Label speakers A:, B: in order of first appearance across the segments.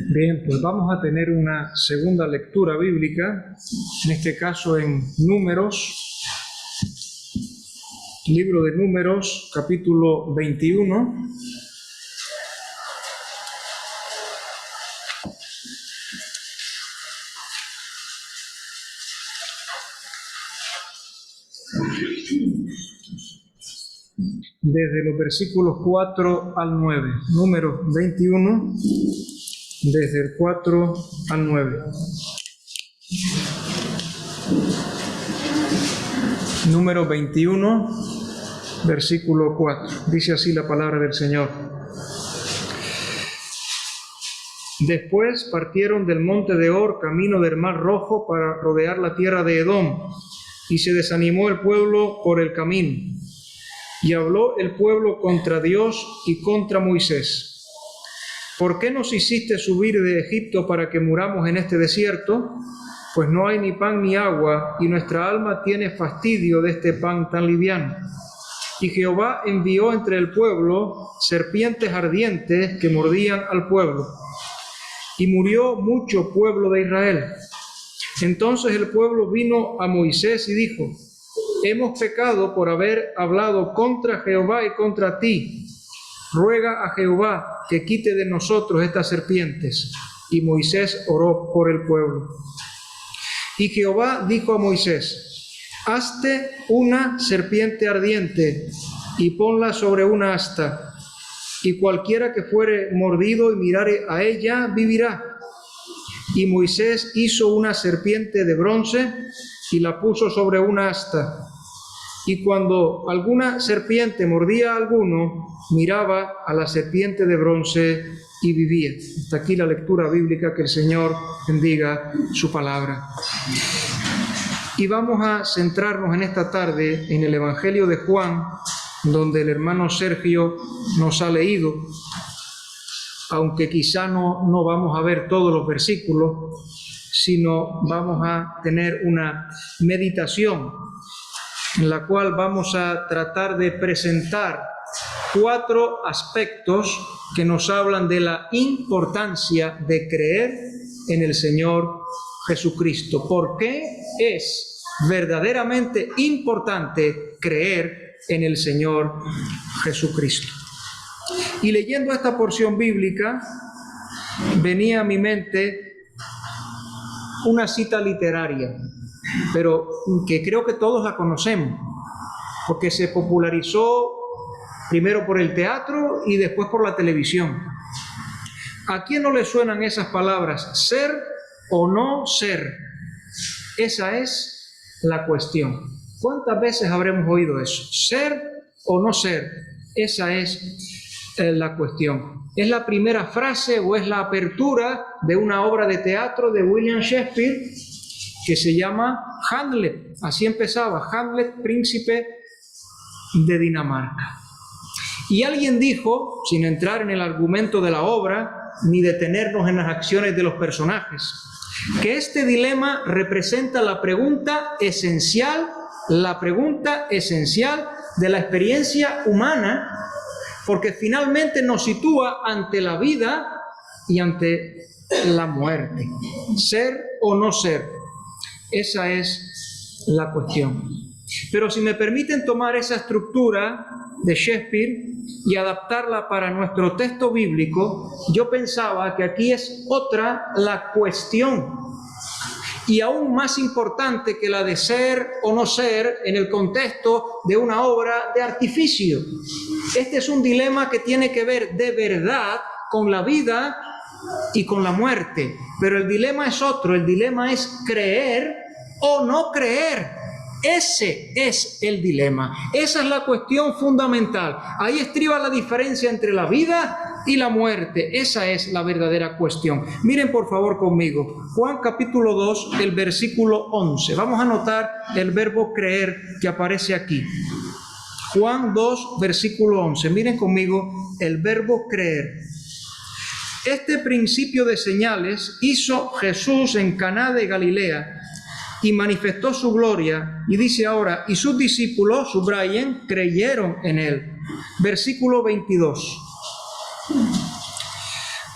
A: Bien, pues vamos a tener una segunda lectura bíblica, en este caso en Números, libro de Números, capítulo 21. Desde los versículos 4 al 9, Números 21, desde el 4 al 9. Número 21, versículo 4. Dice así la palabra del Señor. Después partieron del monte de Hor, camino del Mar Rojo, para rodear la tierra de Edom, y se desanimó el pueblo por el camino. Y habló el pueblo contra Dios y contra Moisés. ¿Por qué nos hiciste subir de Egipto para que muramos en este desierto? Pues no hay ni pan ni agua, y nuestra alma tiene fastidio de este pan tan liviano. Y Jehová envió entre el pueblo serpientes ardientes que mordían al pueblo. Y murió mucho pueblo de Israel. Entonces el pueblo vino a Moisés y dijo: hemos pecado por haber hablado contra Jehová y contra ti. Ruega a Jehová que quite de nosotros estas serpientes. Y Moisés oró por el pueblo. Y Jehová dijo a Moisés: hazte una serpiente ardiente y ponla sobre una asta, y cualquiera que fuere mordido y mirare a ella vivirá. Y Moisés hizo una serpiente de bronce y la puso sobre una asta. Y cuando alguna serpiente mordía a alguno, miraba a la serpiente de bronce y vivía. Hasta aquí la lectura bíblica. Que el Señor bendiga su palabra. Y vamos a centrarnos en esta tarde en el Evangelio de Juan, donde el hermano Sergio nos ha leído, aunque quizá no vamos a ver todos los versículos, sino vamos a tener una meditación en la cual vamos a tratar de presentar 4 aspectos que nos hablan de la importancia de creer en el Señor Jesucristo. ¿Por qué es verdaderamente importante creer en el Señor Jesucristo? Y leyendo esta porción bíblica, venía a mi mente una cita literaria, pero que creo que todos la conocemos, porque se popularizó primero por el teatro y después por la televisión. ¿A quién no le suenan esas palabras? Ser o no ser. Esa es la cuestión. ¿Cuántas veces habremos oído eso? Ser o no ser. Esa es la cuestión. ¿Es la primera frase o es la apertura de una obra de teatro de William Shakespeare que se llama Hamlet? Así empezaba, Hamlet, príncipe de Dinamarca. Y alguien dijo, sin entrar en el argumento de la obra, ni detenernos en las acciones de los personajes, que este dilema representa la pregunta esencial de la experiencia humana, porque finalmente nos sitúa ante la vida y ante la muerte. Ser o no ser. Esa es la cuestión. Pero si me permiten tomar esa estructura de Shakespeare y adaptarla para nuestro texto bíblico, yo pensaba que aquí es otra la cuestión, y aún más importante que la de ser o no ser en el contexto de una obra de artificio. Este es un dilema que tiene que ver de verdad con la vida y con la muerte, pero el dilema es otro. El dilema es creer o no creer. Ese es el dilema. Esa es la cuestión fundamental. Ahí estriba la diferencia entre la vida y la muerte. Esa es la verdadera cuestión. Miren por favor conmigo Juan capítulo 2, el versículo 11. Vamos a notar el verbo creer que aparece aquí. Juan 2, versículo 11. Miren conmigo el verbo creer. Este principio de señales hizo Jesús en Caná de Galilea y manifestó su gloria, y dice ahora, y sus discípulos, subrayen, creyeron en él. Versículo 22.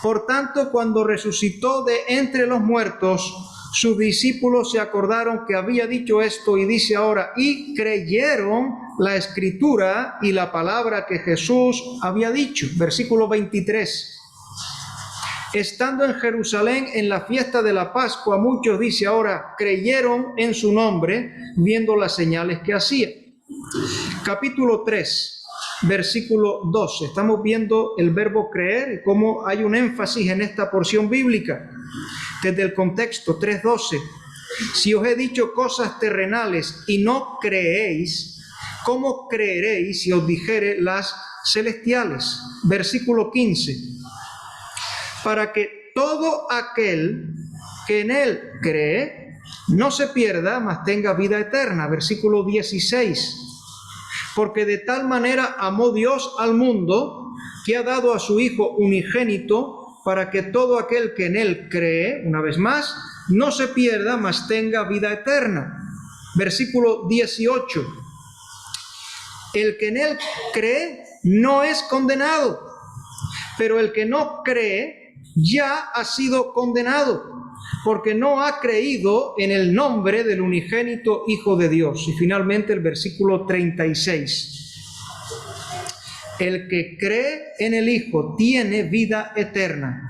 A: Por tanto, cuando resucitó de entre los muertos, sus discípulos se acordaron que había dicho esto y dice ahora, y creyeron la escritura y la palabra que Jesús había dicho. Versículo 23. Estando en Jerusalén en la fiesta de la Pascua, muchos, dice ahora, creyeron en su nombre, viendo las señales que hacía. Capítulo 3, versículo 12. Estamos viendo el verbo creer y cómo hay un énfasis en esta porción bíblica. Desde el contexto, 3:12. Si os he dicho cosas terrenales y no creéis, ¿cómo creeréis si os dijere las celestiales? Versículo 15. Para que todo aquel que en él cree no se pierda, mas tenga vida eterna. Versículo 16. Porque de tal manera amó Dios al mundo, que ha dado a su Hijo unigénito, para que todo aquel que en él cree, una vez más, no se pierda, mas tenga vida eterna. Versículo 18. El que en él cree no es condenado, pero el que no cree ya ha sido condenado, porque no ha creído en el nombre del unigénito Hijo de Dios. Y finalmente el versículo 36. El que cree en el Hijo tiene vida eterna,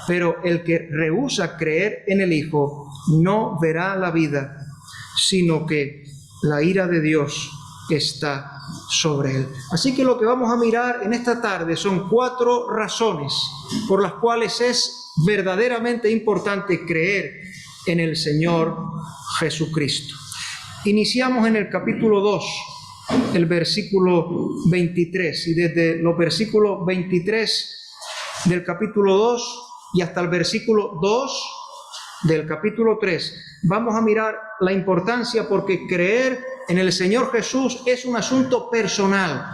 A: pero el que rehúsa creer en el Hijo no verá la vida, sino que la ira de Dios está sobre él. Así que lo que vamos a mirar en esta tarde son 4 razones por las cuales es verdaderamente importante creer en el Señor Jesucristo. Iniciamos en el capítulo 2, el versículo 23, y desde los versículos 23 del capítulo 2 y hasta el versículo 2 del capítulo 3, vamos a mirar la importancia, porque creer en el Señor Jesús es un asunto personal,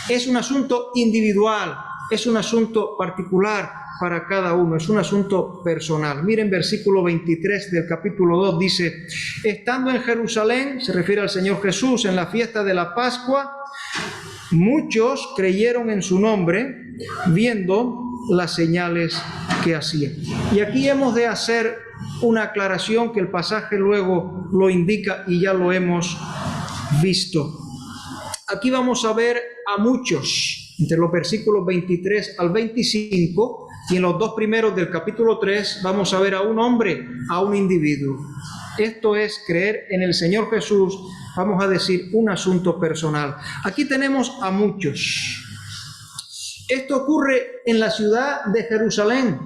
A: es un asunto individual, es un asunto particular para cada uno, es un asunto personal. Miren, versículo 23 del capítulo 2 dice, estando en Jerusalén, se refiere al Señor Jesús, en la fiesta de la Pascua, muchos creyeron en su nombre, viendo las señales que hacía. Y aquí hemos de hacer una aclaración que el pasaje luego lo indica y ya lo hemos visto. Aquí vamos a ver a muchos, entre los versículos 23 al 25, y en los 2 primeros del capítulo 3 vamos a ver a un hombre, a un individuo. Esto es creer en el Señor Jesús, vamos a decir, un asunto personal. Aquí tenemos a muchos. Esto ocurre en la ciudad de Jerusalén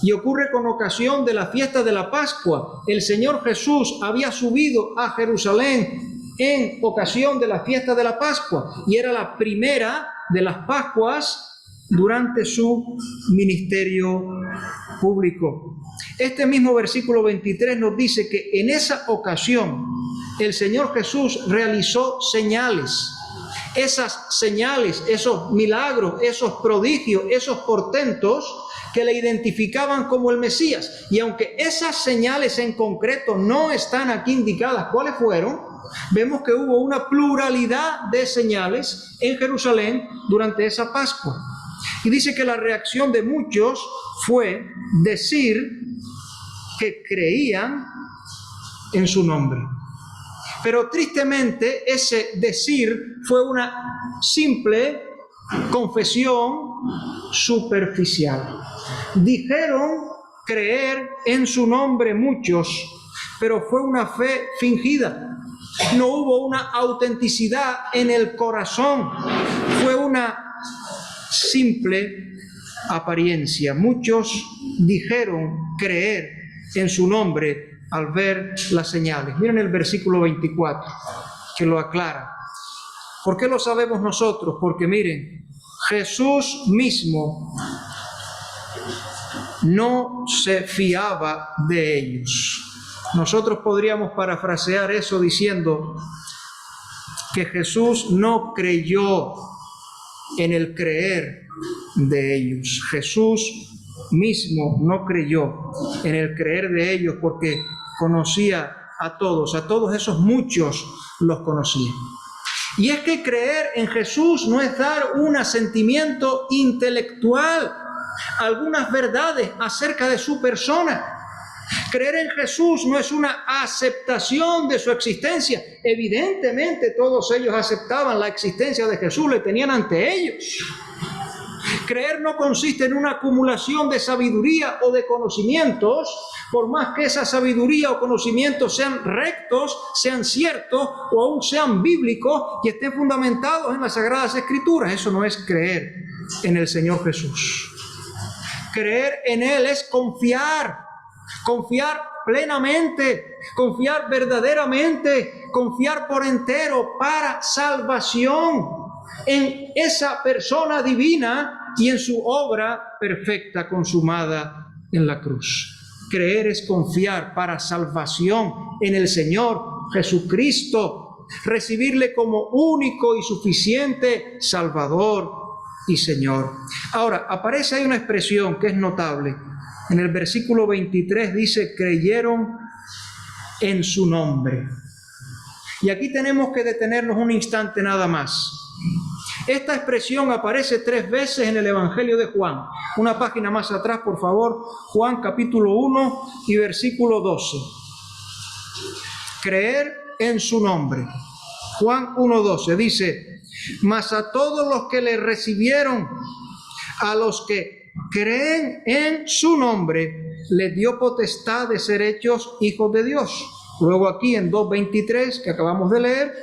A: y ocurre con ocasión de la fiesta de la Pascua. El Señor Jesús había subido a Jerusalén en ocasión de la fiesta de la Pascua y era la primera de las Pascuas durante su ministerio público. Este mismo versículo 23 nos dice que en esa ocasión el Señor Jesús realizó señales. Esas señales, esos milagros, esos prodigios, esos portentos que le identificaban como el Mesías. Y aunque esas señales en concreto no están aquí indicadas cuáles fueron, vemos que hubo una pluralidad de señales en Jerusalén durante esa Pascua. Y dice que la reacción de muchos fue decir que creían en su nombre. Pero tristemente ese decir fue una simple confesión superficial. Dijeron creer en su nombre muchos, pero fue una fe fingida. No hubo una autenticidad en el corazón. Fue una simple apariencia. Muchos dijeron creer en su nombre al ver las señales. Miren el versículo 24, que lo aclara. ¿Por qué lo sabemos nosotros? Porque miren, Jesús mismo no se fiaba de ellos. Nosotros podríamos parafrasear eso diciendo que Jesús no creyó en el creer de ellos. Jesús mismo no creyó en el creer de ellos porque conocía a todos esos muchos los conocía. Y es que creer en Jesús no es dar un asentimiento intelectual, algunas verdades acerca de su persona. Creer en Jesús no es una aceptación de su existencia. Evidentemente todos ellos aceptaban la existencia de Jesús, le tenían ante ellos. Creer no consiste en una acumulación de sabiduría o de conocimientos, por más que esa sabiduría o conocimientos sean rectos, sean ciertos o aún sean bíblicos y estén fundamentados en las Sagradas Escrituras. Eso no es creer en el Señor Jesús. Creer en Él es confiar plenamente, confiar verdaderamente, confiar por entero para salvación en esa persona divina y en su obra perfecta consumada en la cruz. Creer es confiar para salvación en el Señor Jesucristo, recibirle como único y suficiente Salvador y Señor. Ahora, aparece ahí una expresión que es notable. En el versículo 23 dice, creyeron en su nombre. Y aquí tenemos que detenernos un instante nada más. Esta expresión aparece 3 veces en el Evangelio de Juan. Una página más atrás, por favor. Juan capítulo 1 y versículo 12. Creer en su nombre. Juan 1:12 dice, mas a todos los que le recibieron, a los que creen en su nombre, les dio potestad de ser hechos hijos de Dios. Luego aquí en 2:23 que acabamos de leer,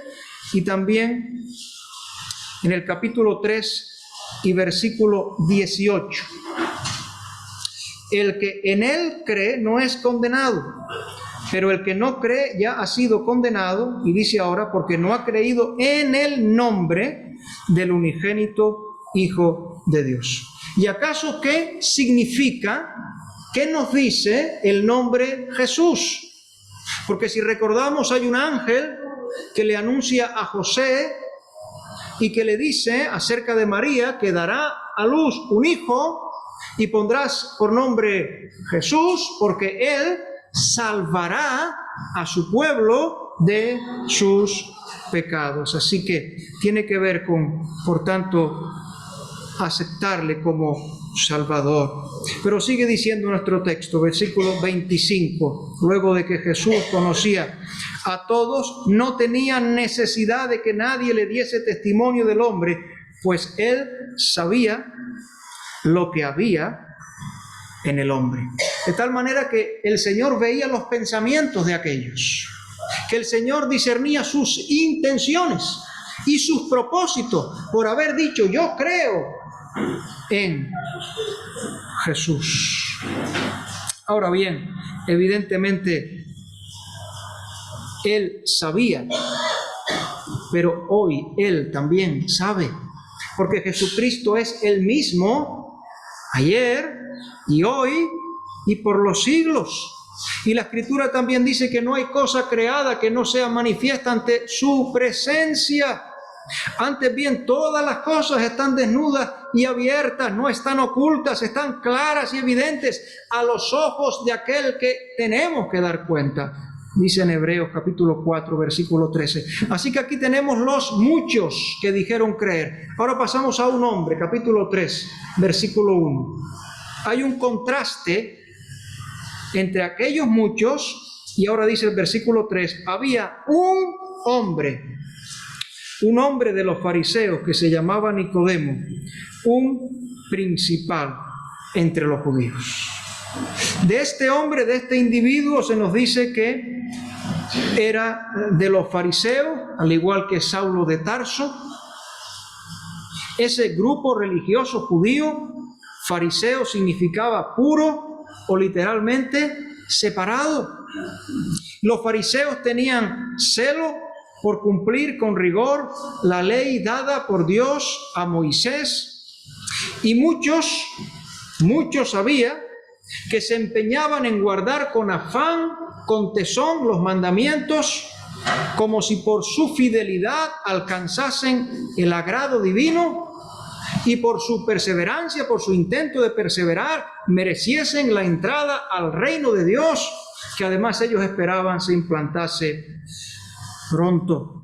A: y también en el capítulo 3 y versículo 18. El que en él cree no es condenado, pero el que no cree ya ha sido condenado, y dice ahora, porque no ha creído en el nombre del unigénito Hijo de Dios. ¿Y acaso qué significa, qué nos dice el nombre Jesús? Porque si recordamos, hay un ángel que le anuncia a José y que le dice acerca de María que dará a luz un hijo y pondrás por nombre Jesús, porque él salvará a su pueblo de sus pecados. Así que tiene que ver con, por tanto, aceptarle como Salvador. Pero sigue diciendo nuestro texto, versículo 25, luego de que Jesús conocía a todos, no tenía necesidad de que nadie le diese testimonio del hombre, pues él sabía lo que había en el hombre. De tal manera que el Señor veía los pensamientos de aquellos, que el Señor discernía sus intenciones y sus propósitos por haber dicho, yo creo en Jesús. Ahora bien, evidentemente Él sabía, pero hoy Él también sabe, porque Jesucristo es el mismo ayer y hoy y por los siglos. Y la Escritura también dice que no hay cosa creada que no sea manifiesta ante su presencia. Antes bien, todas las cosas están desnudas y abiertas, no están ocultas, están claras y evidentes a los ojos de aquel que tenemos que dar cuenta. Dice en Hebreos capítulo 4, versículo 13. Así que aquí tenemos los muchos que dijeron creer. Ahora pasamos a un hombre, capítulo 3, versículo 1. Hay un contraste entre aquellos muchos y ahora dice el versículo 3, había un hombre de los fariseos que se llamaba Nicodemo, un principal entre los judíos. De este hombre, de este individuo, se nos dice que era de los fariseos, al igual que Saulo de Tarso. Ese grupo religioso judío, fariseo significaba puro o literalmente separado. Los fariseos tenían celo por cumplir con rigor la ley dada por Dios a Moisés, y muchos había que se empeñaban en guardar con afán, con tesón los mandamientos, como si por su fidelidad alcanzasen el agrado divino y por su perseverancia, por su intento de perseverar, mereciesen la entrada al reino de Dios, que además ellos esperaban se implantase pronto.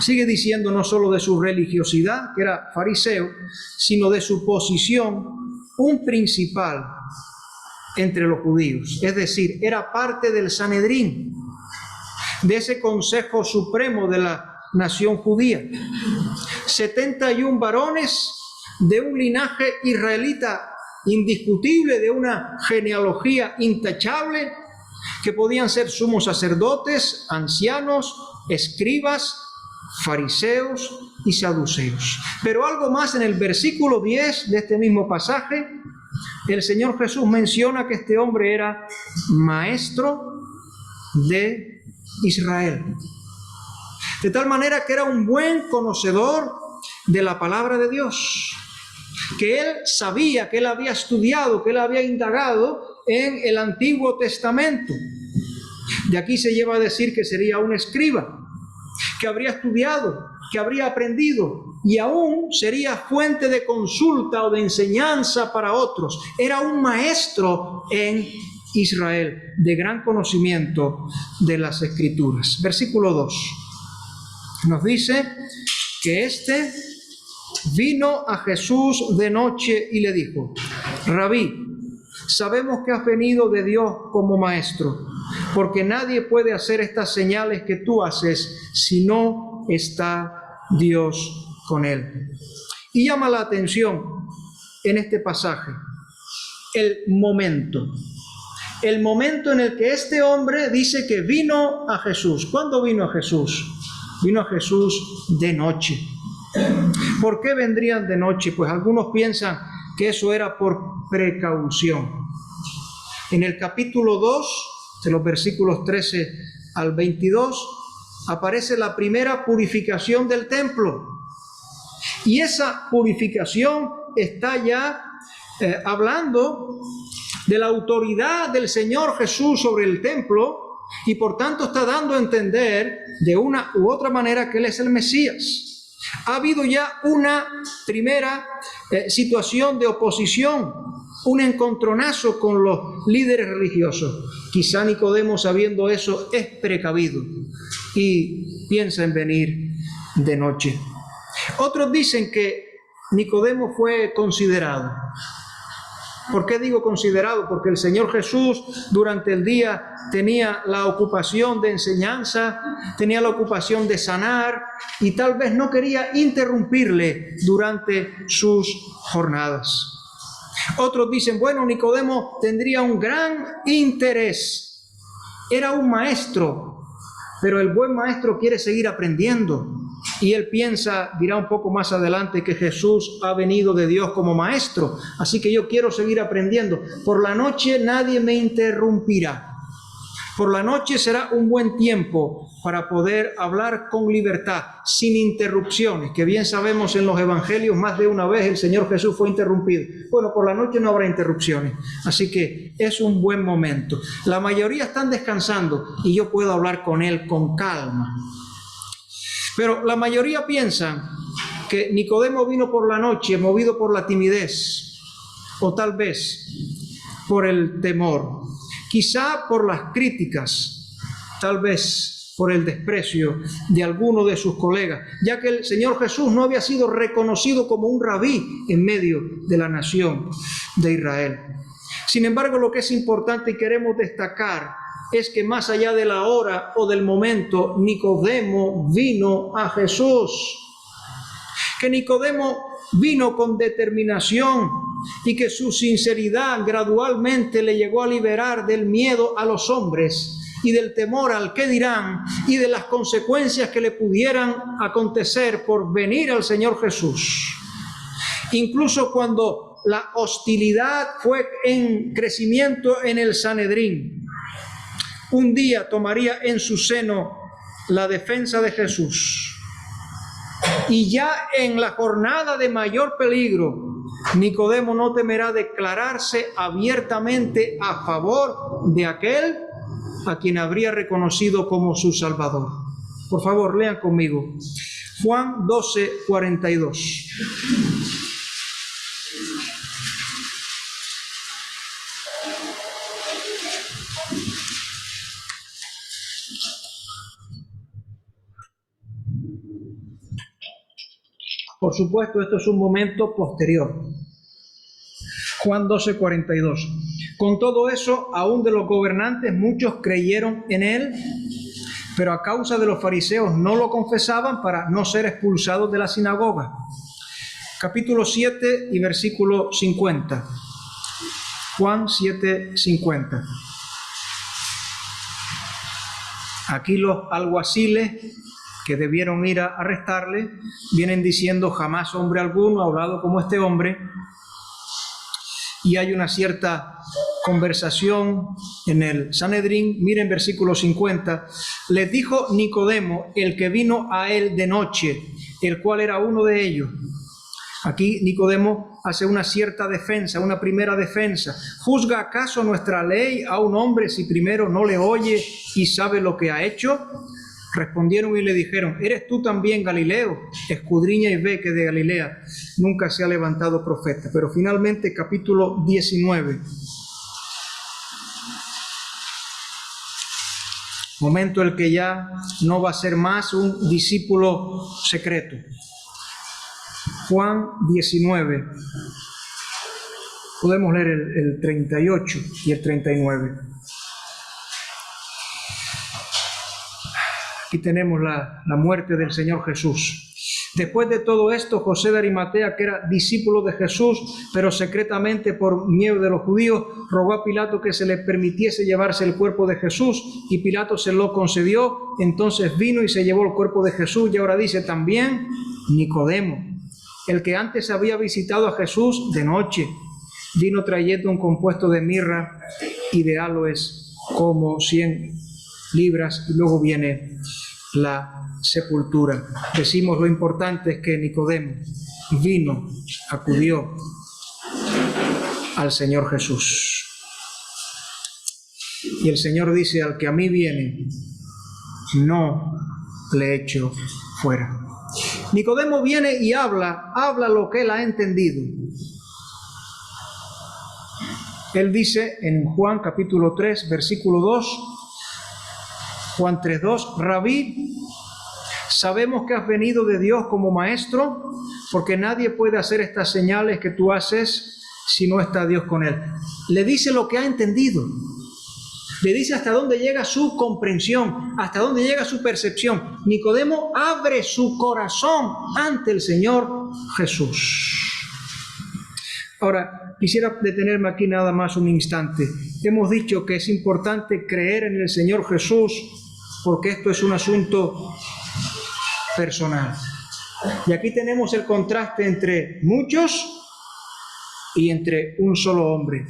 A: Sigue diciendo no solo de su religiosidad, que era fariseo, sino de su posición un principal entre los judíos, es decir, era parte del Sanedrín, de ese consejo supremo de la nación judía. 71 varones de un linaje israelita indiscutible, de una genealogía intachable, que podían ser sumos sacerdotes, ancianos, escribas, fariseos y saduceos. Pero algo más, en el versículo 10 de este mismo pasaje, el Señor Jesús menciona que este hombre era maestro de Israel. De tal manera que era un buen conocedor de la palabra de Dios, que él sabía, que él había estudiado, que él había indagado en el Antiguo Testamento. De aquí se lleva a decir que sería un escriba, que habría estudiado, que habría aprendido y aún sería fuente de consulta o de enseñanza para otros. Era un maestro en Israel, de gran conocimiento de las Escrituras. Versículo 2 nos dice que éste vino a Jesús de noche y le dijo: Rabí, sabemos que has venido de Dios como maestro, porque nadie puede hacer estas señales que tú haces si no está Dios con él. Y llama la atención en este pasaje el momento en el que este hombre dice que vino a Jesús. ¿Cuándo vino a Jesús? Vino a Jesús de noche. ¿Por qué vendrían de noche? Pues algunos piensan que eso era por precaución. En el capítulo 2, de los versículos 13 al 22, aparece la primera purificación del templo. Y esa purificación está ya hablando de la autoridad del Señor Jesús sobre el templo, y por tanto está dando a entender de una u otra manera que Él es el Mesías. Ha habido ya una primera situación de oposición, un encontronazo con los líderes religiosos. Quizá Nicodemo, sabiendo eso, es precavido y piensa en venir de noche. Otros dicen que Nicodemo fue considerado. ¿Por qué digo considerado? Porque el Señor Jesús durante el día tenía la ocupación de enseñanza, tenía la ocupación de sanar, y tal vez no quería interrumpirle durante sus jornadas. Otros dicen, bueno, Nicodemo tendría un gran interés, era un maestro, pero el buen maestro quiere seguir aprendiendo. Y él piensa, dirá un poco más adelante, que Jesús ha venido de Dios como maestro, así que yo quiero seguir aprendiendo. Por la noche nadie me interrumpirá. Por la noche será un buen tiempo para poder hablar con libertad, sin interrupciones, que bien sabemos en los evangelios más de una vez el Señor Jesús fue interrumpido. Bueno, por la noche no habrá interrupciones, así que es un buen momento. La mayoría están descansando y yo puedo hablar con Él con calma. Pero la mayoría piensa que Nicodemo vino por la noche movido por la timidez, o tal vez por el temor, quizá por las críticas, tal vez por el desprecio de alguno de sus colegas, ya que el Señor Jesús no había sido reconocido como un rabí en medio de la nación de Israel. Sin embargo, lo que es importante y queremos destacar es que más allá de la hora o del momento, Nicodemo vino a Jesús. Que Nicodemo vino con determinación y que su sinceridad gradualmente le llegó a liberar del miedo a los hombres y del temor al qué dirán y de las consecuencias que le pudieran acontecer por venir al Señor Jesús. Incluso cuando la hostilidad fue en crecimiento en el Sanedrín, un día tomaría en su seno la defensa de Jesús. Y ya en la jornada de mayor peligro, Nicodemo no temerá declararse abiertamente a favor de aquel a quien habría reconocido como su Salvador. Por favor, lean conmigo. Juan 12:42. Por supuesto, esto es un momento posterior. Juan 12:42. Con todo eso, aún de los gobernantes muchos creyeron en él, pero a causa de los fariseos no lo confesaban para no ser expulsados de la sinagoga. Capítulo 7 y versículo 50. Juan 7:50. Aquí los alguaciles que debieron ir a arrestarle vienen diciendo: jamás hombre alguno ha hablado como este hombre. Y hay una cierta conversación en el Sanedrín. Miren versículo 50. Les dijo Nicodemo, el que vino a él de noche, el cual era uno de ellos. Aquí Nicodemo hace una cierta defensa, una primera defensa. ¿Juzga acaso nuestra ley a un hombre si primero no le oye y sabe lo que ha hecho? Respondieron y le dijeron: ¿eres tú también Galileo? Escudriña y ve que de Galilea nunca se ha levantado profeta. Pero finalmente, capítulo 19. Momento el que ya no va a ser más un discípulo secreto. Juan 19. Podemos leer el 38 y el 39. Aquí tenemos la muerte del Señor Jesús. Después de todo esto, José de Arimatea, que era discípulo de Jesús, pero secretamente por miedo de los judíos, rogó a Pilato que se le permitiese llevarse el cuerpo de Jesús, y Pilato se lo concedió. Entonces vino y se llevó el cuerpo de Jesús. Y ahora dice también Nicodemo, el que antes había visitado a Jesús de noche, vino trayendo un compuesto de mirra y de aloes, como 100 libras, y luego viene la sepultura. Decimos lo importante es que Nicodemo vino, acudió al Señor Jesús. Y el Señor dice: al que a mí viene, no le echo fuera. Nicodemo viene y habla lo que él ha entendido. Él dice en Juan capítulo 3, versículo 2, Juan 3:2, Rabí, sabemos que has venido de Dios como maestro, porque nadie puede hacer estas señales que tú haces si no está Dios con él. Le dice lo que ha entendido. Le dice hasta dónde llega su comprensión, hasta dónde llega su percepción. Nicodemo abre su corazón ante el Señor Jesús. Ahora, quisiera detenerme aquí nada más un instante. Hemos dicho que es importante creer en el Señor Jesús porque esto es un asunto personal. Y aquí tenemos el contraste entre muchos y entre un solo hombre.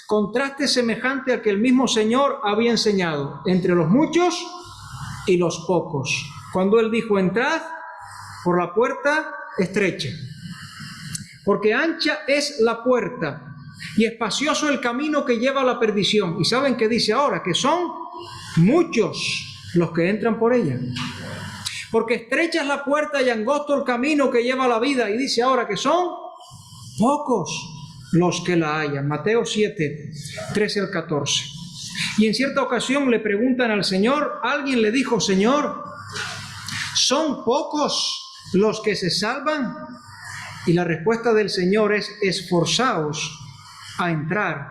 A: Contraste semejante al que el mismo Señor había enseñado entre los muchos y los pocos. Cuando Él dijo: entrad por la puerta estrecha, porque ancha es la puerta y espacioso el camino que lleva a la perdición. ¿Y saben qué dice ahora? Que son muchos los que entran por ella. Porque estrecha es la puerta y angosto el camino que lleva a la vida. Y dice ahora que son pocos los que la hallan. Mateo 7, 13 al 14. Y en cierta ocasión le preguntan al Señor, alguien le dijo: Señor, ¿son pocos los que se salvan? Y la respuesta del Señor es: esforzaos a entrar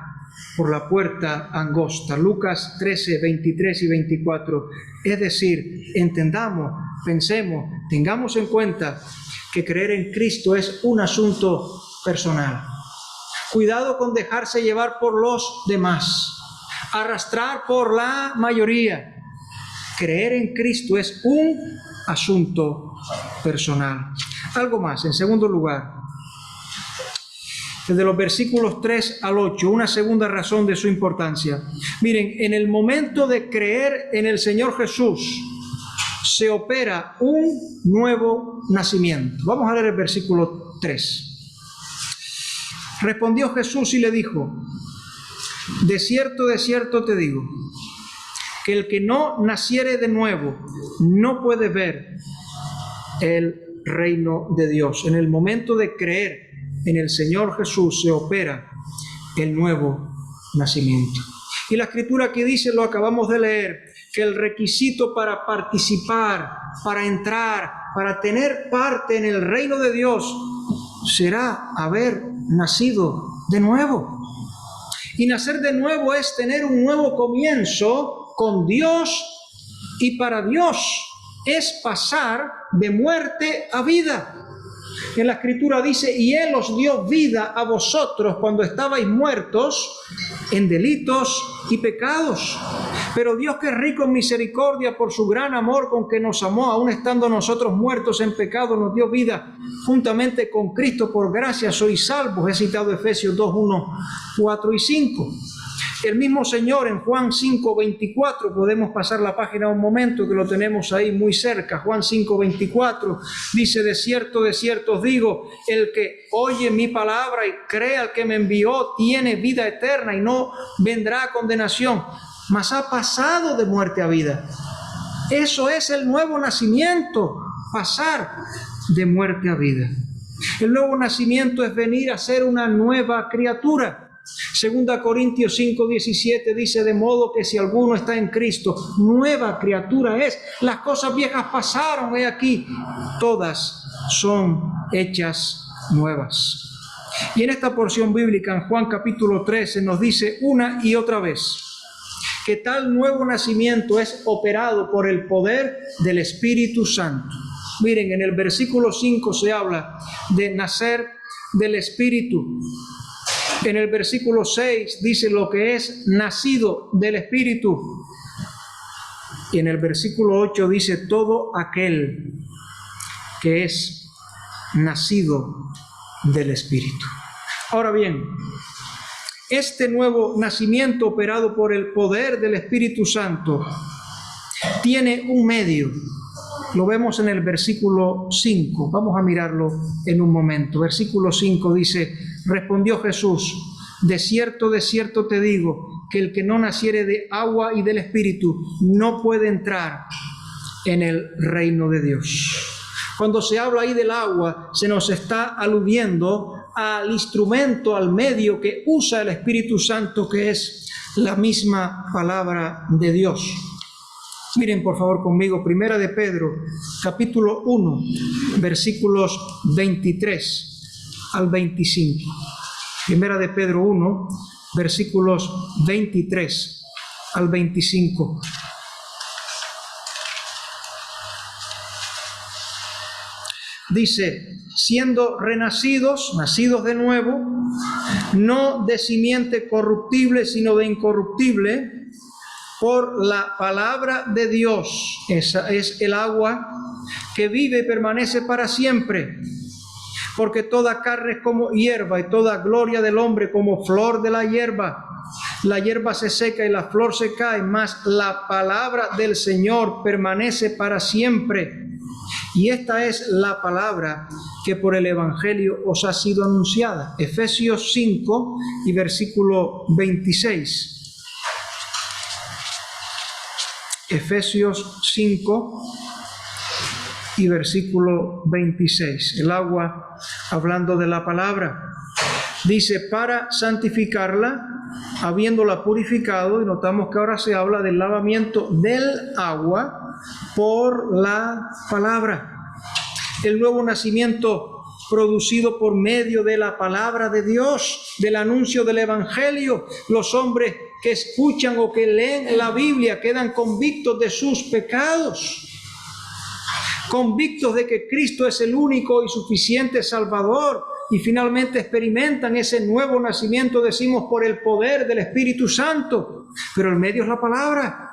A: por la puerta angosta. Lucas 13, 23 y 24. Es decir, entendamos, pensemos, tengamos en cuenta que creer en Cristo es un asunto personal. Cuidado con dejarse llevar por los demás, arrastrar por la mayoría. Creer en Cristo es un asunto personal. Algo más, en segundo lugar, desde los versículos 3 al 8, una segunda razón de su importancia. Miren, en el momento de creer en el Señor Jesús, se opera un nuevo nacimiento. Vamos a leer el versículo 3. Respondió Jesús y le dijo: de cierto te digo, que el que no naciere de nuevo no puede ver el reino de Dios. En el momento de creer en el Señor Jesús se opera el nuevo nacimiento. Y la escritura que dice, lo acabamos de leer, que el requisito para participar, para entrar, para tener parte en el reino de Dios será haber nacido de nuevo. Y nacer de nuevo es tener un nuevo comienzo con Dios y para Dios. Es pasar de muerte a vida. En la Escritura dice, y Él os dio vida a vosotros cuando estabais muertos en delitos y pecados. Pero Dios, que es rico en misericordia por su gran amor con que nos amó, aun estando nosotros muertos en pecado, nos dio vida juntamente con Cristo. Por gracia sois salvos. He citado Efesios 2, 1, 4 y 5. El mismo Señor en Juan 5, 24, podemos pasar la página un momento que lo tenemos ahí muy cerca. Juan 5, 24 dice, de cierto os digo, el que oye mi palabra y cree al que me envió tiene vida eterna y no vendrá a condenación, mas ha pasado de muerte a vida. Eso es el nuevo nacimiento, pasar de muerte a vida. El nuevo nacimiento es venir a ser una nueva criatura. 2 Corintios 5, 17 dice, de modo que si alguno está en Cristo, nueva criatura es. Las cosas viejas pasaron, he aquí, todas son hechas nuevas. Y en esta porción bíblica, en Juan capítulo 13, nos dice una y otra vez que tal nuevo nacimiento es operado por el poder del Espíritu Santo. Miren, en el versículo 5 se habla de nacer del Espíritu. En el versículo 6 dice lo que es nacido del Espíritu. Y en el versículo 8 dice todo aquel que es nacido del Espíritu. Ahora bien, este nuevo nacimiento operado por el poder del Espíritu Santo tiene un medio. Lo vemos en el versículo 5. Vamos a mirarlo en un momento. Versículo 5 dice, respondió Jesús, de cierto te digo, que el que no naciere de agua y del Espíritu no puede entrar en el reino de Dios. Cuando se habla ahí del agua, se nos está aludiendo al instrumento, al medio que usa el Espíritu Santo, que es la misma palabra de Dios. Miren por favor conmigo, Primera de Pedro, capítulo 1, versículos 23 al 25. Primera de Pedro 1, versículos 23 al 25. Dice, siendo renacidos, nacidos de nuevo, no de simiente corruptible, sino de incorruptible, por la palabra de Dios. Esa es el agua que vive y permanece para siempre. Porque toda carne es como hierba y toda gloria del hombre como flor de la hierba. La hierba se seca y la flor se cae, mas la palabra del Señor permanece para siempre. Y esta es la palabra que por el Evangelio os ha sido anunciada. Efesios 5 y versículo 26. Efesios 5 y versículo 26. El agua, hablando de la palabra, dice, para santificarla, habiéndola purificado, y notamos que ahora se habla del lavamiento del agua por la palabra. El nuevo nacimiento producido por medio de la palabra de Dios, del anuncio del Evangelio. Los hombres que escuchan o que leen la Biblia quedan convictos de sus pecados, convictos de que Cristo es el único y suficiente Salvador, y finalmente experimentan ese nuevo nacimiento, decimos, por el poder del Espíritu Santo. Pero el medio es la palabra.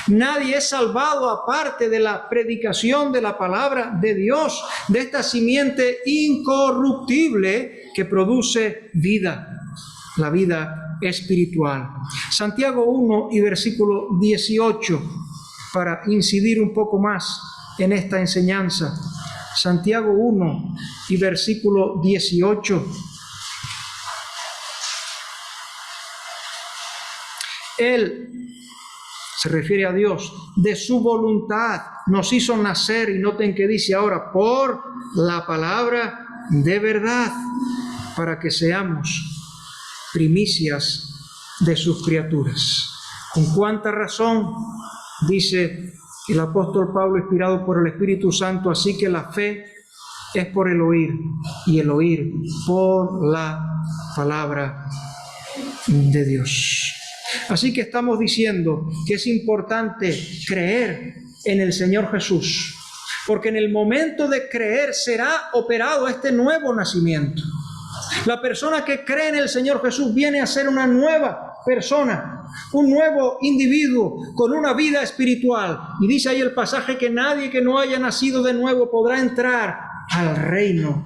A: Nadie es salvado aparte de la predicación de la palabra de Dios, de esta simiente incorruptible que produce vida, la vida espiritual. Santiago 1 y versículo 18, para incidir un poco más en esta enseñanza. Santiago 1 y versículo 18. Él, se refiere a Dios, de su voluntad nos hizo nacer, y noten que dice ahora, por la palabra de verdad, para que seamos primicias de sus criaturas. ¿Con cuánta razón? Dice el apóstol Pablo, inspirado por el Espíritu Santo, así que la fe es por el oír, y el oír por la palabra de Dios. Así que estamos diciendo que es importante creer en el Señor Jesús, porque en el momento de creer será operado este nuevo nacimiento. La persona que cree en el Señor Jesús viene a ser una nueva persona, un nuevo individuo con una vida espiritual. Y dice ahí el pasaje que nadie que no haya nacido de nuevo podrá entrar al reino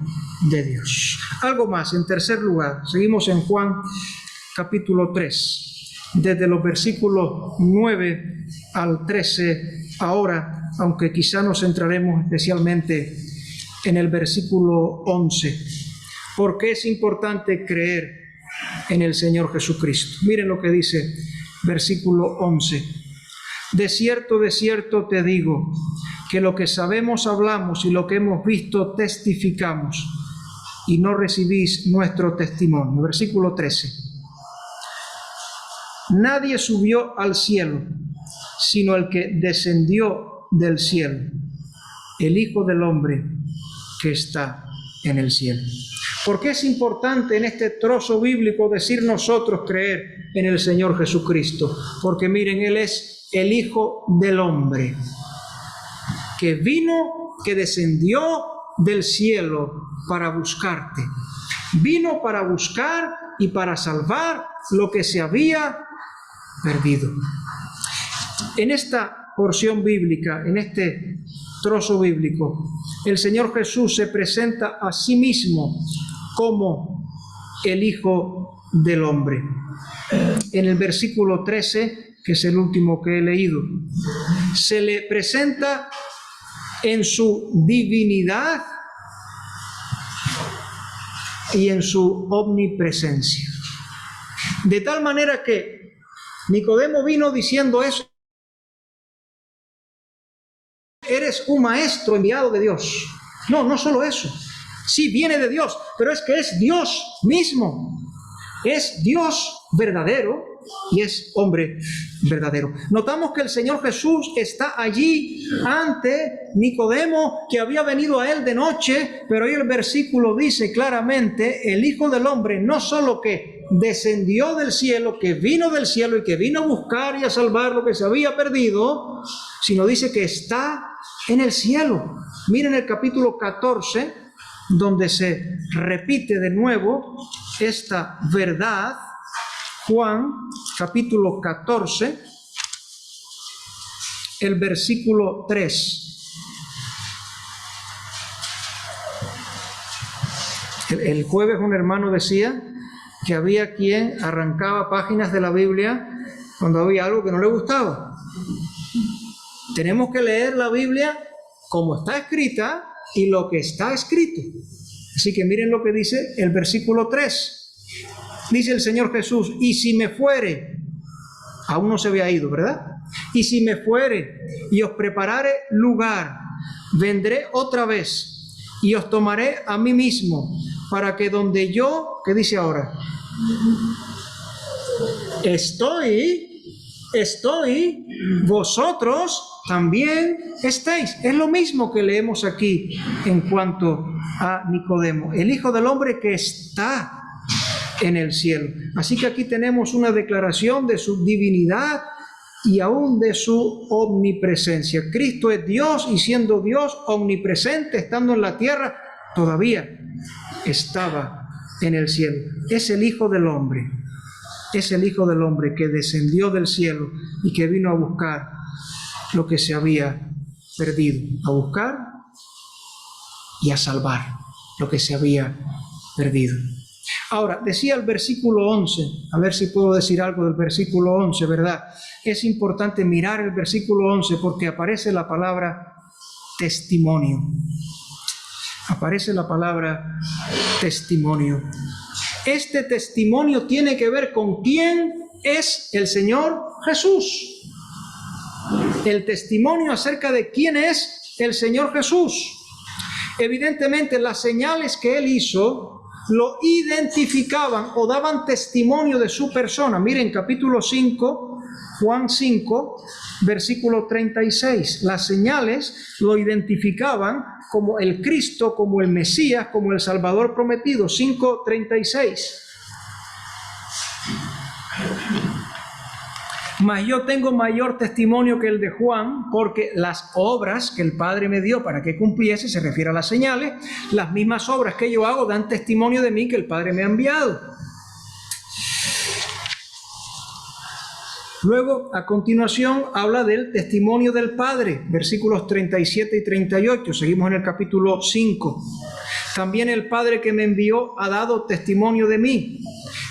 A: de Dios. Algo más, en tercer lugar, seguimos en Juan capítulo 3, desde los versículos 9 al 13 ahora, aunque quizá nos centraremos especialmente en el versículo 11, porque es importante creer en el Señor Jesucristo. Miren lo que dice versículo 11. De cierto te digo, que lo que sabemos hablamos y lo que hemos visto testificamos, y no recibís nuestro testimonio. Versículo 13. Nadie subió al cielo, sino el que descendió del cielo, el Hijo del Hombre que está en el cielo. ¿Por qué es importante en este trozo bíblico decir nosotros creer en el Señor Jesucristo? Porque miren, Él es el Hijo del Hombre, que vino, que descendió del cielo para buscarte. Vino para buscar y para salvar lo que se había perdido. En esta porción bíblica, en este trozo bíblico, el Señor Jesús se presenta a sí mismo como el Hijo del Hombre. En el versículo 13, que es el último que he leído, se le presenta en su divinidad y en su omnipresencia. De tal manera que Nicodemo vino diciendo eso: eres un maestro enviado de Dios. No, no solo eso. Sí, viene de Dios, pero es que es Dios mismo. Es Dios verdadero y es hombre verdadero. Notamos que el Señor Jesús está allí ante Nicodemo, que había venido a él de noche, pero ahí el versículo dice claramente: el Hijo del Hombre no solo que descendió del cielo, que vino del cielo y que vino a buscar y a salvar lo que se había perdido, sino dice que está en el cielo. Miren el capítulo 14, donde se repite de nuevo esta verdad. Juan, capítulo 14, el versículo 3. El jueves un hermano decía que había quien arrancaba páginas de la Biblia cuando había algo que no le gustaba. Tenemos que leer la Biblia como está escrita y lo que está escrito. Así que miren lo que dice el versículo 3. Dice el Señor Jesús: y si me fuere, aún no se había ido, ¿verdad? Y si me fuere y os preparare lugar, vendré otra vez y os tomaré a mí mismo, para que donde yo, ¿qué dice ahora? Estoy, vosotros también estéis. Es lo mismo que leemos aquí en cuanto a Nicodemo, el Hijo del Hombre que está en el cielo. Así que aquí tenemos una declaración de su divinidad y aún de su omnipresencia. Cristo es Dios, y siendo Dios omnipresente, estando en la tierra, todavía estaba en el cielo. Es el Hijo del Hombre. Es el Hijo del Hombre que descendió del cielo y que vino a buscar lo que se había perdido, a buscar y a salvar lo que se había perdido. Ahora, decía el versículo 11, a ver si puedo decir algo del versículo 11, ¿verdad? Es importante mirar el versículo 11 porque aparece la palabra testimonio. Aparece la palabra testimonio. Este testimonio tiene que ver con quién es el Señor Jesús. El testimonio acerca de quién es el Señor Jesús. Evidentemente, las señales que Él hizo lo identificaban o daban testimonio de su persona. Miren, capítulo 5, Juan 5, versículo 36. Las señales lo identificaban como el Cristo, como el Mesías, como el Salvador prometido. 5:36. Mas yo tengo mayor testimonio que el de Juan, porque las obras que el Padre me dio para que cumpliese, se refiere a las señales, las mismas obras que yo hago dan testimonio de mí que el Padre me ha enviado. Luego, a continuación, habla del testimonio del Padre, versículos 37 y 38. Seguimos en el capítulo 5. También el Padre que me envió ha dado testimonio de mí.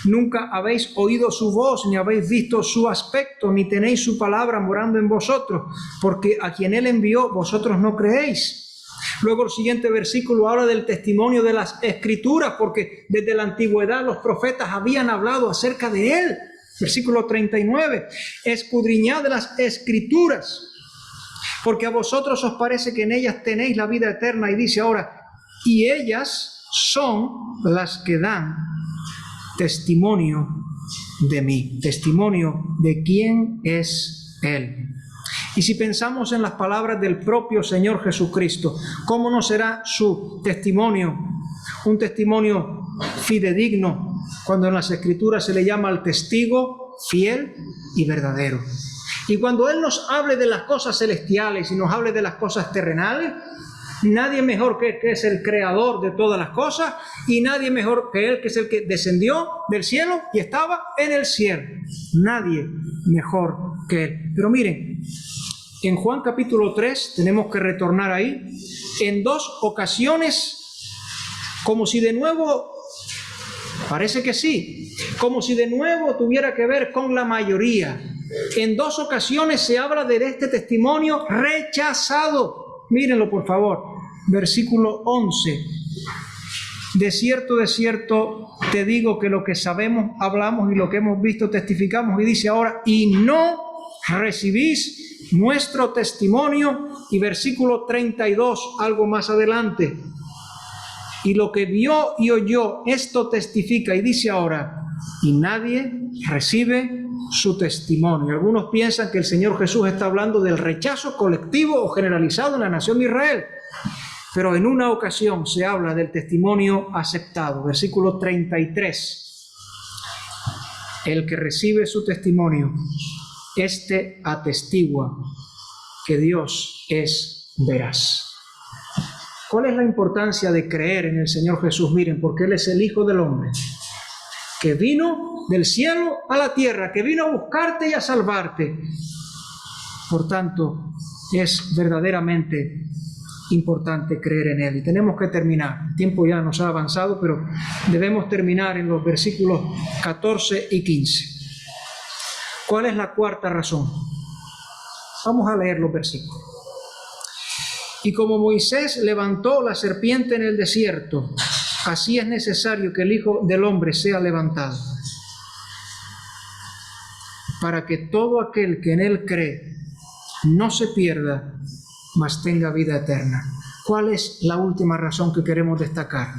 A: Nunca habéis oído su voz, ni habéis visto su aspecto, ni tenéis su palabra morando en vosotros, porque a quien él envió, vosotros no creéis. Luego el siguiente versículo habla del testimonio de las Escrituras, porque desde la antigüedad los profetas habían hablado acerca de él. Versículo 39, escudriñad de las Escrituras, porque a vosotros os parece que en ellas tenéis la vida eterna. Y dice ahora, y ellas son las que dan testimonio de mí, testimonio de quién es Él. Y si pensamos en las palabras del propio Señor Jesucristo, ¿cómo no será su testimonio un testimonio fidedigno, cuando en las Escrituras se le llama al testigo fiel y verdadero? Y cuando Él nos hable de las cosas celestiales y nos hable de las cosas terrenales, nadie mejor que Él, que es el creador de todas las cosas, y nadie mejor que Él, que es el que descendió del cielo y estaba en el cielo. Nadie mejor que Él. Pero miren, en Juan capítulo 3, tenemos que retornar ahí, en dos ocasiones, como si de nuevo, parece que sí, como si de nuevo tuviera que ver con la mayoría. En dos ocasiones se habla de este testimonio rechazado. Mírenlo por favor, versículo 11. De cierto, te digo que lo que sabemos hablamos y lo que hemos visto testificamos. Y dice ahora, y no recibís nuestro testimonio. Y versículo 32, algo más adelante. Y lo que vio y oyó, esto testifica. Y dice ahora, y nadie recibe su testimonio. Algunos piensan que el Señor Jesús está hablando del rechazo colectivo o generalizado en la nación de Israel. Pero en una ocasión se habla del testimonio aceptado. Versículo 33. El que recibe su testimonio, este atestigua que Dios es veraz. ¿Cuál es la importancia de creer en el Señor Jesús? Miren, porque Él es el Hijo del Hombre, que vino del cielo a la tierra, que vino a buscarte y a salvarte. Por tanto, es verdaderamente importante creer en Él. Y tenemos que terminar. El tiempo ya nos ha avanzado, pero debemos terminar en los versículos 14 y 15. ¿Cuál es la cuarta razón? Vamos a leer los versículos. Y como Moisés levantó la serpiente en el desierto, así es necesario que el Hijo del Hombre sea levantado, para que todo aquel que en Él cree no se pierda, mas tenga vida eterna. ¿Cuál es la última razón que queremos destacar?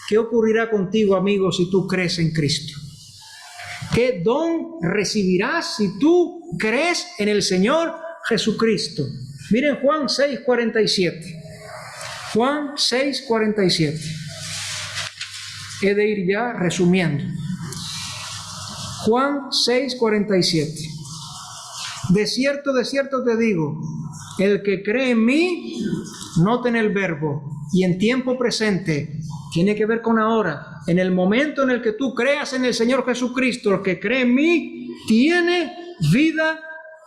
A: ¿Qué ocurrirá contigo, amigo, si tú crees en Cristo? ¿Qué don recibirás si tú crees en el Señor Jesucristo? Miren Juan 6:47. Juan 6:47. He de ir ya resumiendo. Juan 6:47. De cierto te digo, el que cree en mí, noten el verbo, y en tiempo presente, tiene que ver con ahora, en el momento en el que tú creas en el Señor Jesucristo, el que cree en mí, tiene vida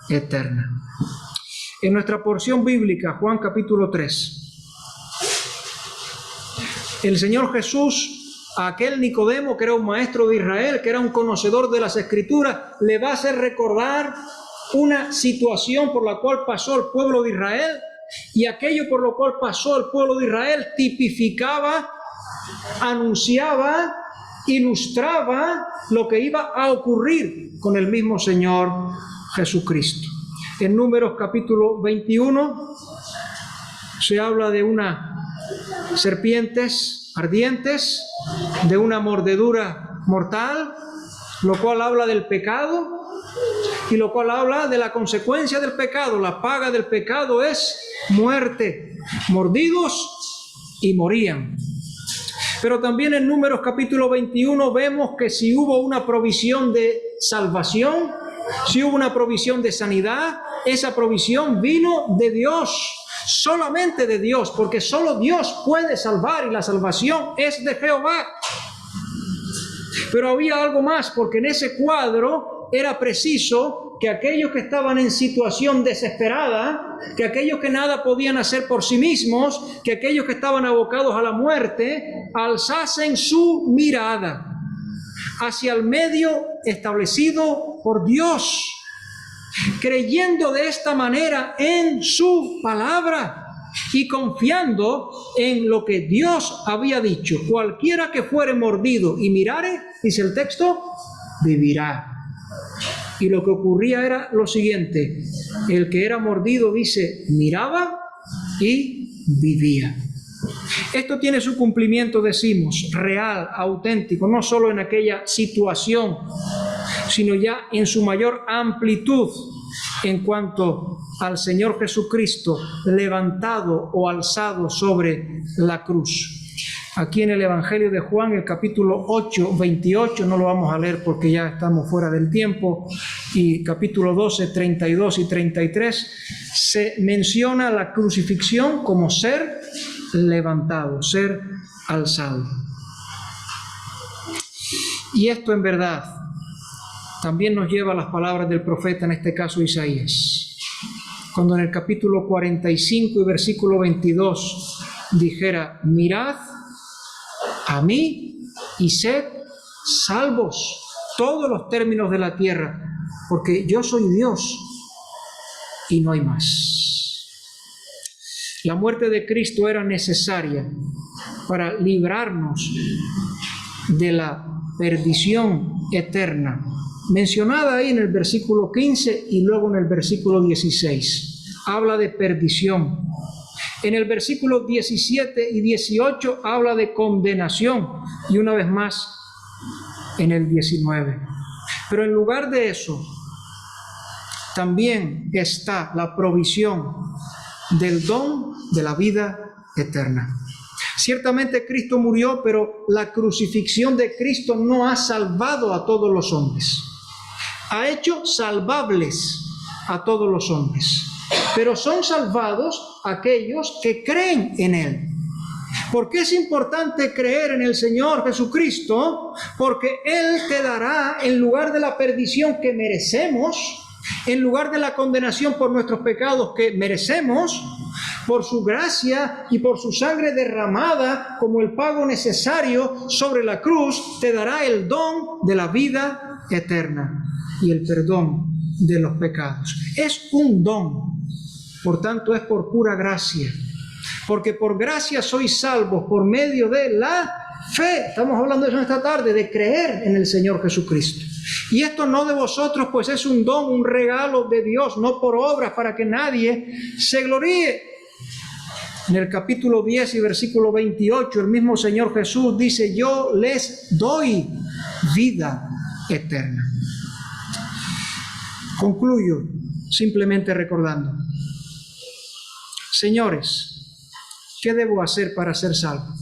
A: eterna. En nuestra porción bíblica, Juan capítulo 3, el Señor Jesús, a aquel Nicodemo que era un maestro de Israel, que era un conocedor de las Escrituras, le va a hacer recordar una situación por la cual pasó el pueblo de Israel, y aquello por lo cual pasó el pueblo de Israel tipificaba, anunciaba, ilustraba lo que iba a ocurrir con el mismo Señor Jesucristo. En Números capítulo 21 se habla de unas serpientes ardientes, de una mordedura mortal, lo cual habla del pecado. y lo cual habla de la consecuencia del pecado. La paga del pecado es muerte. Mordidos y morían. Pero también en Números capítulo 21 vemos que si hubo una provisión de salvación, si hubo una provisión de sanidad, esa provisión vino de Dios, solamente de Dios, porque solo Dios puede salvar y la salvación es de Jehová. Pero había algo más, porque en ese cuadro era preciso que aquellos que estaban en situación desesperada, que aquellos que nada podían hacer por sí mismos, que aquellos que estaban abocados a la muerte, alzasen su mirada hacia el medio establecido por Dios, creyendo de esta manera en su palabra y confiando en lo que Dios había dicho. Cualquiera que fuere mordido y mirare, dice el texto, vivirá. Y lo que ocurría era lo siguiente: el que era mordido, dice, miraba y vivía. Esto tiene su cumplimiento, decimos, real, auténtico, no solo en aquella situación, sino ya en su mayor amplitud en cuanto al Señor Jesucristo levantado o alzado sobre la cruz. Aquí en el Evangelio de Juan, el capítulo 8, 28, no lo vamos a leer porque ya estamos fuera del tiempo, y capítulo 12, 32 y 33, se menciona la crucifixión como ser levantado, ser alzado. Y esto en verdad también nos lleva a las palabras del profeta, en este caso Isaías, cuando en el capítulo 45 y versículo 22 dijera: mirad a mí y sed salvos todos los términos de la tierra, porque yo soy Dios y no hay más. La muerte de Cristo era necesaria para librarnos de la perdición eterna, mencionada ahí en el versículo 15 y luego en el versículo 16. Habla de perdición. En el versículo 17 y 18 habla de condenación, y una vez más en el 19. Pero en lugar de eso, también está la provisión del don de la vida eterna. Ciertamente Cristo murió, pero la crucifixión de Cristo no ha salvado a todos los hombres. Ha hecho salvables a todos los hombres, pero son salvados aquellos que creen en Él. ¿Por qué es importante creer en el Señor Jesucristo? Porque Él te dará, en lugar de la perdición que merecemos, en lugar de la condenación por nuestros pecados que merecemos, por su gracia y por su sangre derramada como el pago necesario sobre la cruz, te dará el don de la vida eterna y el perdón de los pecados. Es un don, por tanto es por pura gracia, porque por gracia sois salvos por medio de la fe. Estamos hablando de eso esta tarde, de creer en el Señor Jesucristo. Y esto no de vosotros, pues es un don, un regalo de Dios, no por obras, para que nadie se gloríe. En el capítulo 10 y versículo 28, el mismo Señor Jesús dice: yo les doy vida eterna. Concluyo simplemente recordando: señores, ¿qué debo hacer para ser salvo?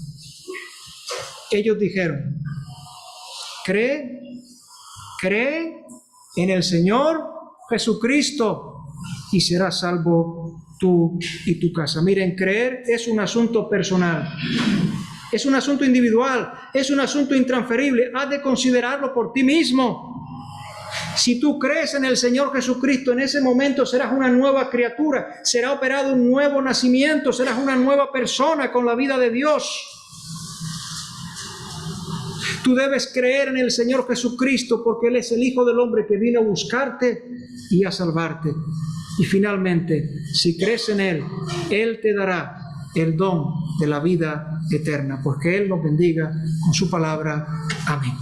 A: Ellos dijeron: cree en el Señor Jesucristo y serás salvo tú y tu casa. Miren, creer es un asunto personal, es un asunto individual, es un asunto intransferible. Has de considerarlo por ti mismo. Si tú crees en el Señor Jesucristo, en ese momento serás una nueva criatura, será operado un nuevo nacimiento, serás una nueva persona con la vida de Dios. Tú debes creer en el Señor Jesucristo porque Él es el Hijo del Hombre que vino a buscarte y a salvarte. Y finalmente, si crees en Él, Él te dará el don de la vida eterna. Pues que Él nos bendiga con su palabra. Amén.